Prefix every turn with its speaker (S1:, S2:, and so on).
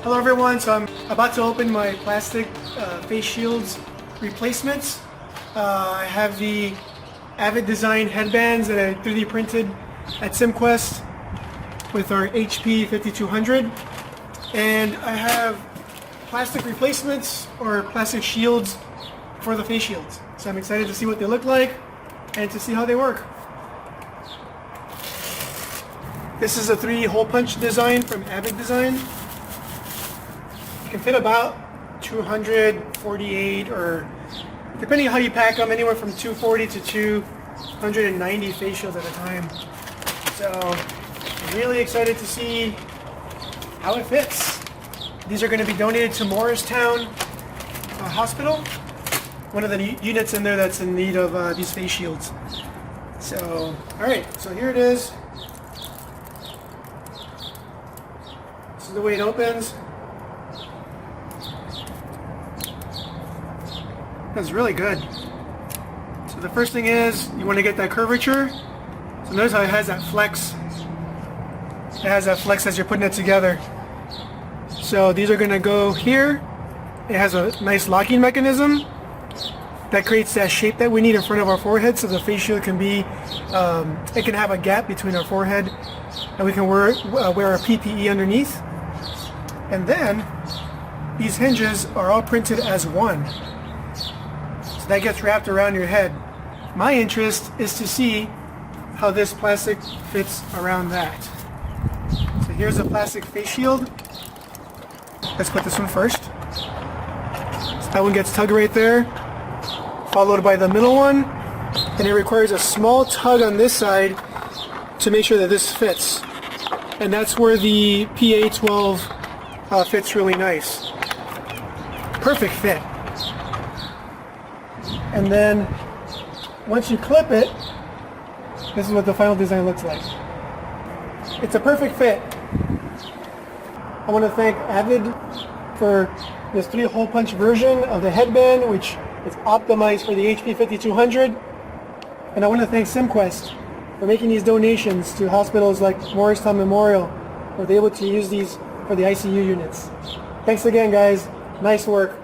S1: Hello everyone, so I'm about to open my plastic face shields replacements. I have the Avid Design headbands that I 3D printed at SimQuest with our HP 5200, and I have plastic replacements or plastic shields for the face shields. So I'm excited to see what they look like and to see how they work. This is a 3-hole punch design from Avid Design. You can fit about 248, or depending on how you pack them, anywhere from 240 to 290 face shields at a time. So I'm really excited to see how it fits. These are going to be donated to Morristown Hospital, one of the units in there that's in need of these face shields. So, alright, so here it is. This is the way it opens. That's really good. So the first thing is you want to get that curvature. So notice how it has that flex. It has that flex as you're putting it together. So these are going to go here. It has a nice locking mechanism that creates that shape that we need in front of our forehead, so the face shield can be, it can have a gap between our forehead, and we can wear a PPE underneath. And then these hinges are all printed as one. So that gets wrapped around your head. My interest is to see how this plastic fits around that. So here's a plastic face shield. Let's put this one first. So that one gets tugged right there, followed by the middle one, and it requires a small tug on this side to make sure that this fits. And that's where the PA-12 fits really nice. Perfect fit. And then once you clip it, this is what the final design looks like. It's a perfect fit. I want to thank Avid for this 3-hole punch version of the headband, which is optimized for the HP 5200. And I want to thank SimQuest for making these donations to hospitals like Morristown Memorial, where they're able to use these for the ICU units. Thanks again, guys. Nice work.